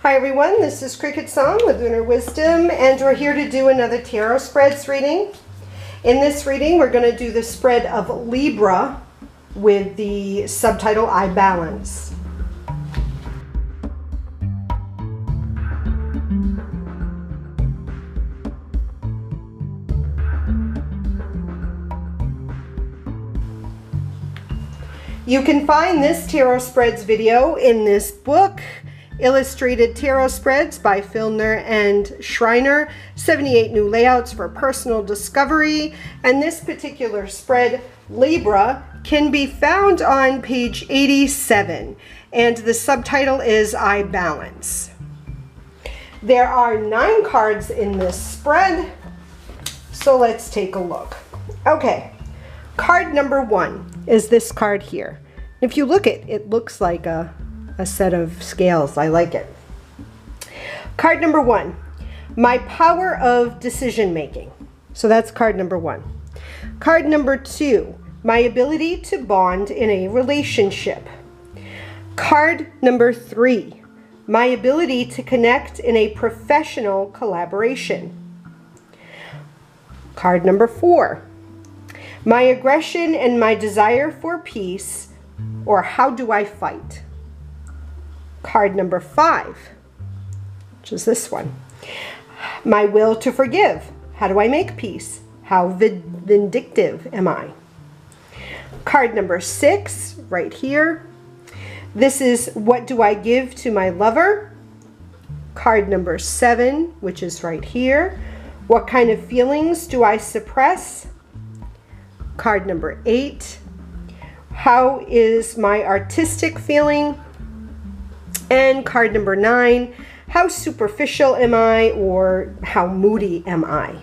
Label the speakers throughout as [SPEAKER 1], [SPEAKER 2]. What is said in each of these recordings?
[SPEAKER 1] Hi everyone, this is CricketSong with Lunar Wisdom, and we're here to do another tarot spreads reading. In this reading, we're going to do the spread of Libra with the subtitle I Balance. You can find this tarot spreads video in this book, Illustrated Tarot Spreads by Filner and Schreiner, 78 New Layouts for Personal Discovery. And this particular spread, Libra, can be found on page 87. And the subtitle is I Balance. There are 9 cards in this spread, so let's take a look. Okay, card number 1 is this card here. If you look at it, it looks like a set of scales. I like it. Card number 1, my power of decision making. So that's card number 1. Card number 2, my ability to bond in a relationship. Card number 3, my ability to connect in a professional collaboration. Card number 4, my aggression and my desire for peace, or how do I fight? Card number 5, which is this one. My will to forgive. How do I make peace? How vindictive am I? Card number 6, right here. This is what do I give to my lover? Card number 7, which is right here. What kind of feelings do I suppress? Card number 8. How is my artistic feeling? And card number 9, how superficial am I, or how moody am I?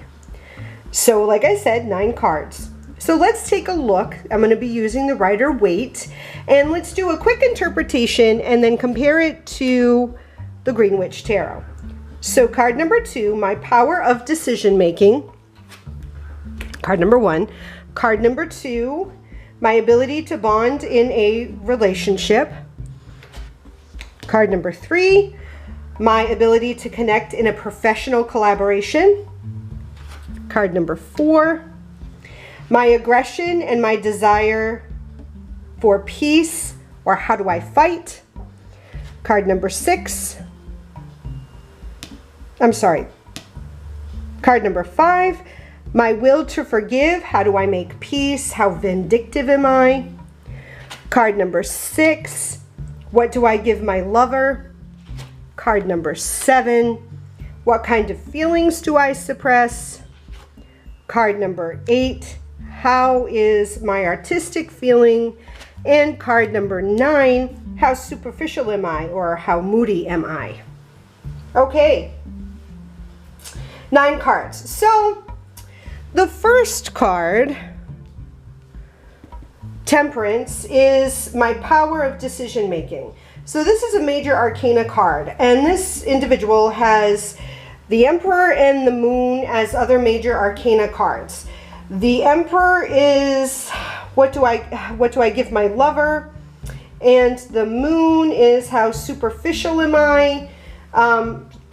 [SPEAKER 1] So like I said, 9 cards. So let's take a look. I'm going to be using the Rider-Waite, and let's do a quick interpretation and then compare it to the Green Witch Tarot. So card number 2, my power of decision making. Card number 1. Card number 2, my ability to bond in a relationship. Card number 3, my ability to connect in a professional collaboration. Card number 4, my aggression and my desire for peace, or how do I fight? Card number 6, card number 5, my will to forgive. How do I make peace? How vindictive am I? Card number 6, what do I give my lover? Card number 7, what kind of feelings do I suppress? Card number 8, how is my artistic feeling? And card number 9, how superficial am I, or how moody am I? Okay, 9 cards. So the first card, Temperance, is my power of decision making. So this is a major arcana card, and this individual has the Emperor and the Moon as other major arcana cards. The Emperor is what do I give my lover, and the Moon is how superficial am I.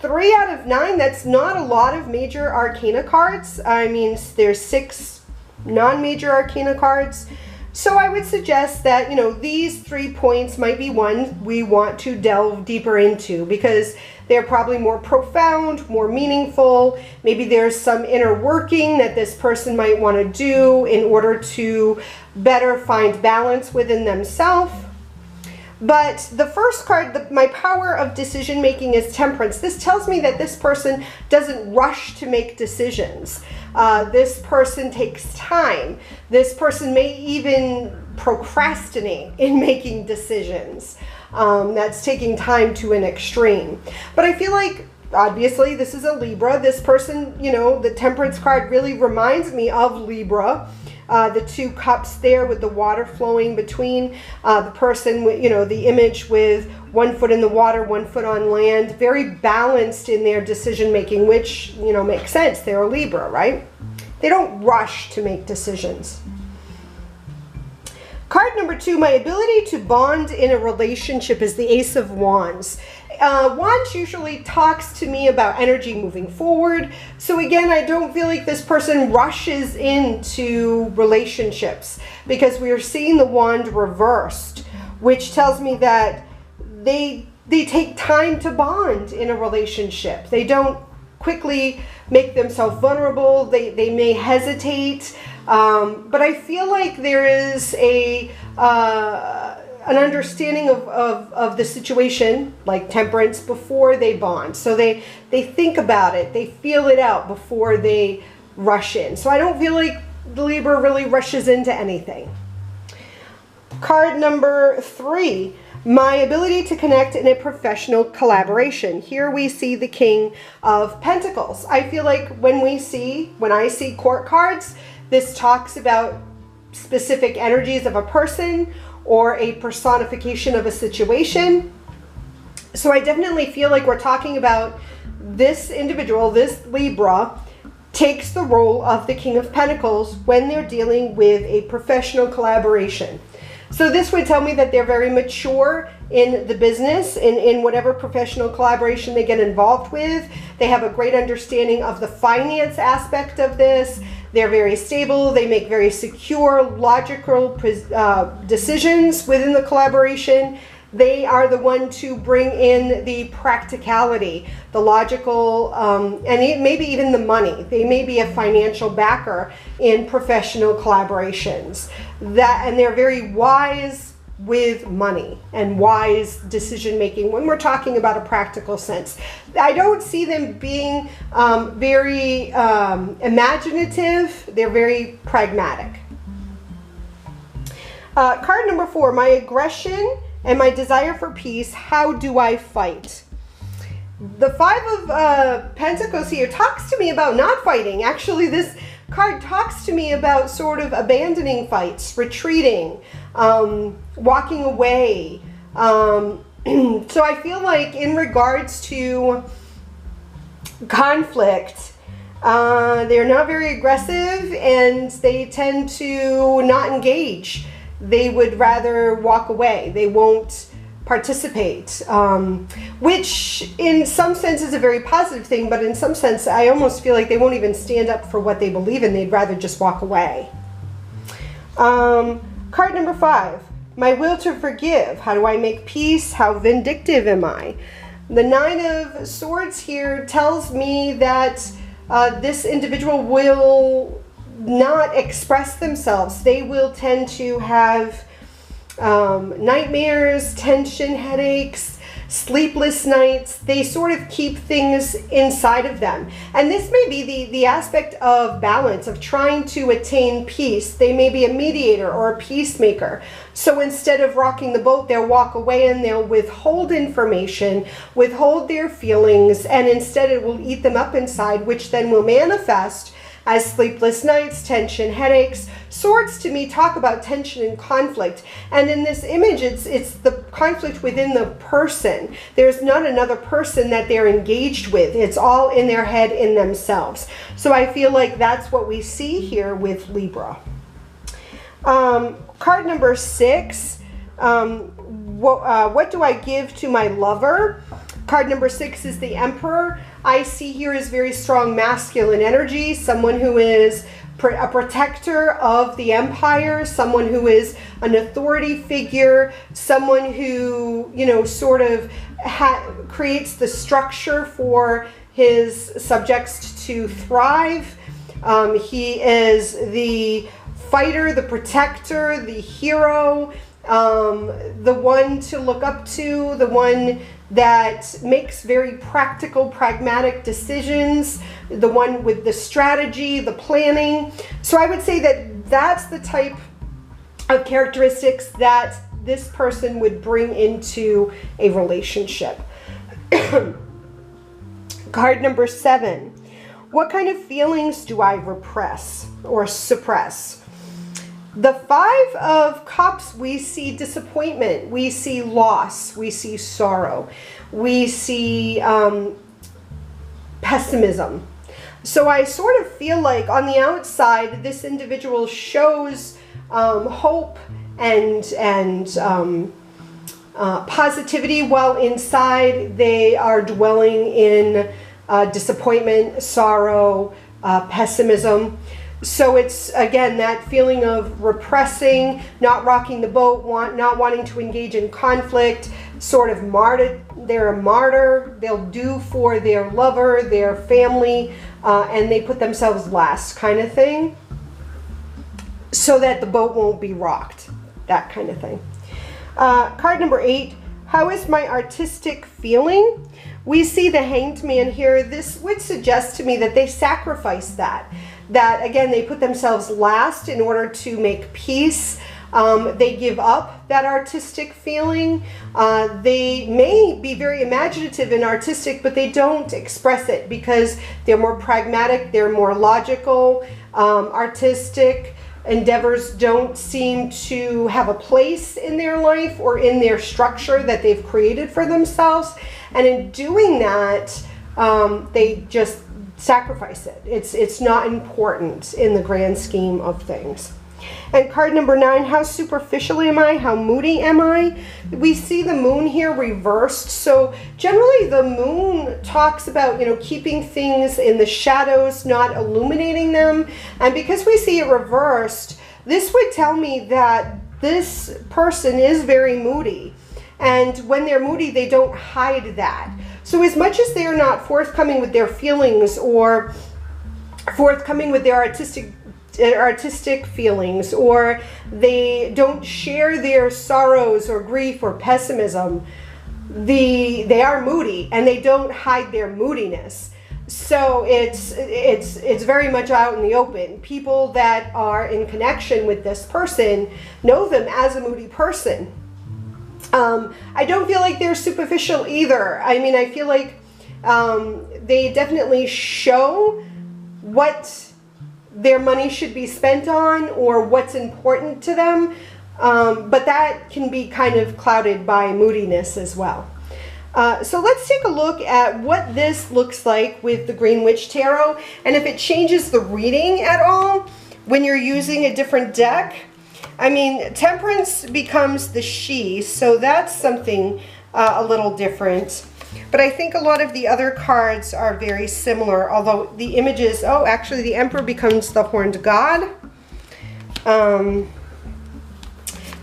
[SPEAKER 1] 3 out of 9, that's not a lot of major arcana cards. I mean, there's 6 non-major arcana cards. So I would suggest that, these 3 points might be one we want to delve deeper into, because they're probably more profound, more meaningful. Maybe there's some inner working that this person might want to do in order to better find balance within themselves. But the first card, my power of decision making, is Temperance. This tells me that this person doesn't rush to make decisions. This person takes time. This person may even procrastinate in making decisions. That's taking time to an extreme. But I feel like, obviously, this is a Libra. This person, the Temperance card really reminds me of Libra. The 2 cups there with the water flowing between, the person with, the image with 1 foot in the water, 1 foot on land, very balanced in their decision making, which, makes sense. They're a Libra, right? They don't rush to make decisions. Card number 2, my ability to bond in a relationship, is the Ace of Wands. Wands usually talks to me about energy moving forward. So again, I don't feel like this person rushes into relationships, because we are seeing the wand reversed, which tells me that they take time to bond in a relationship. They don't quickly make themselves vulnerable. They may hesitate, but I feel like there is an understanding of the situation, like Temperance, before they bond. So they think about it, they feel it out before they rush in. So I don't feel like the Libra really rushes into anything. Card number 3, my ability to connect in a professional collaboration. Here we see the King of Pentacles. I feel like when I see court cards, this talks about specific energies of a person or a personification of a situation. So I definitely feel like we're talking about this individual, this Libra, takes the role of the King of Pentacles when they're dealing with a professional collaboration. So this would tell me that they're very mature in the business, in whatever professional collaboration they get involved with. They have a great understanding of the finance aspect of this. They're very stable. They make very secure, logical decisions within the collaboration. They are the one to bring in the practicality, the logical, and maybe even the money. They may be a financial backer in professional collaborations. And they're very wise with money and wise decision making when we're talking about a practical sense. I don't see them being very imaginative. They're very pragmatic. Card number 4, my aggression and my desire for peace. How do I fight? The 5 of Pentacles here talks to me about not fighting. Actually, this card talks to me about sort of abandoning fights, retreating, walking away. So I feel like in regards to conflict, they're not very aggressive and they tend to not engage. They would rather walk away. They won't participate, which in some sense is a very positive thing, but in some sense I almost feel like they won't even stand up for what they believe in. They'd rather just walk away. Card number 5, my will to forgive. How do I make peace? How vindictive am I? The 9 of Swords here tells me that this individual will not express themselves. They will tend to have nightmares, tension, headaches, sleepless nights. They sort of keep things inside of them. And this may be the aspect of balance, of trying to attain peace. They may be a mediator or a peacemaker. So instead of rocking the boat, they'll walk away and they'll withhold information, withhold their feelings, and instead it will eat them up inside, which then will manifest as sleepless nights, tension, headaches. Swords to me talk about tension and conflict. And in this image, it's the conflict within the person. There's not another person that they're engaged with. It's all in their head, in themselves. So I feel like that's what we see here with Libra. Card number 6, what do I give to my lover? Card number 6 is the Emperor. I see here is very strong masculine energy, someone who is a protector of the empire, someone who is an authority figure, someone who, you know, sort of creates the structure for his subjects to thrive. He is the fighter, the protector, the hero, the one to look up to, the one that makes very practical, pragmatic decisions, the one with the strategy, the planning. So I would say that that's the type of characteristics that this person would bring into a relationship. Card number 7. What kind of feelings do I repress or suppress? The 5 of Cups, we see disappointment, we see loss, we see sorrow, we see pessimism. So I sort of feel like on the outside, this individual shows hope and positivity, while inside they are dwelling in disappointment, sorrow, pessimism. So it's, again, that feeling of repressing, not rocking the boat, not wanting to engage in conflict, sort of martyr. They're a martyr. They'll do for their lover, their family, and they put themselves last, kind of thing, so that the boat won't be rocked, that kind of thing. Card number 8, how is my artistic feeling? We see the Hanged Man here. This would suggest to me that they sacrifice that. That, again, they put themselves last in order to make peace. They give up that artistic feeling. They may be very imaginative and artistic, but they don't express it because they're more pragmatic, they're more logical. Artistic endeavors don't seem to have a place in their life or in their structure that they've created for themselves. And in doing that, they just sacrifice it. It's not important in the grand scheme of things. And card number 9, how superficial am I? How moody am I? We see the moon here reversed. So generally the moon talks about, keeping things in the shadows, not illuminating them. And because we see it reversed, this would tell me that this person is very moody. And when they're moody, they don't hide that. So as much as they're not forthcoming with their feelings or forthcoming with their artistic feelings, or they don't share their sorrows or grief or pessimism, they are moody and they don't hide their moodiness. So it's very much out in the open. People that are in connection with this person know them as a moody person. I don't feel like they're superficial either. I mean, I feel like they definitely show what their money should be spent on or what's important to them, but that can be kind of clouded by moodiness as well. So let's take a look at what this looks like with the Green Witch Tarot, and if it changes the reading at all when you're using a different deck. I mean, Temperance becomes the she, so that's something a little different. But I think a lot of the other cards are very similar, although the images, oh, actually the Emperor becomes the Horned God. The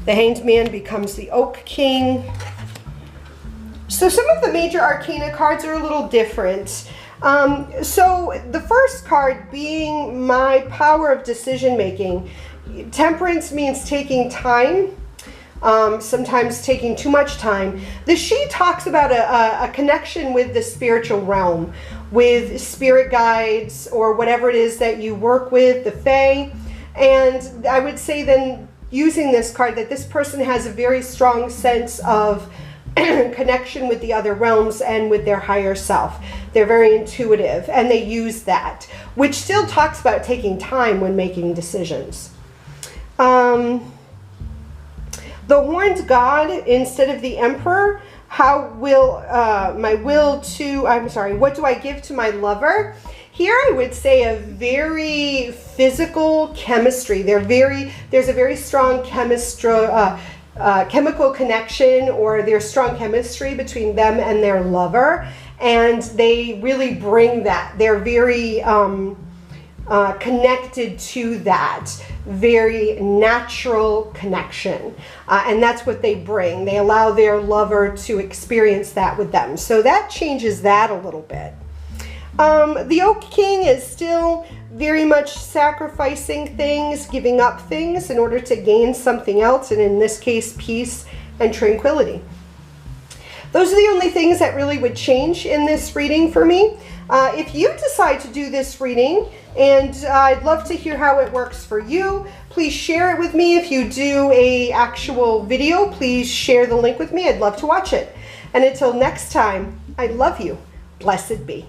[SPEAKER 1] Hanged Man becomes the Oak King. So some of the major arcana cards are a little different. So the first card being my power of decision making. Temperance means taking time, sometimes taking too much time. The she talks about a connection with the spiritual realm, with spirit guides or whatever it is that you work with, the Fae. And I would say then, using this card, that this person has a very strong sense of connection with the other realms and with their higher self. They're very intuitive and they use that, which still talks about taking time when making decisions. The Horned God instead of the Emperor, how will what do I give to my lover? Here I would say a very physical chemistry. There's a very strong chemical connection, or there's strong chemistry between them and their lover, and they really bring that. They're very connected to that very natural connection, and that's what they bring. They allow their lover to experience that with them, so that changes that a little bit. The Oak King is still very much sacrificing things, giving up things in order to gain something else, and in this case, peace and tranquility. Those are the only things that really would change in this reading for me. If you decide to do this reading, and I'd love to hear how it works for you, please share it with me. If you do an actual video, please share the link with me. I'd love to watch it. And until next time, I love you. Blessed be.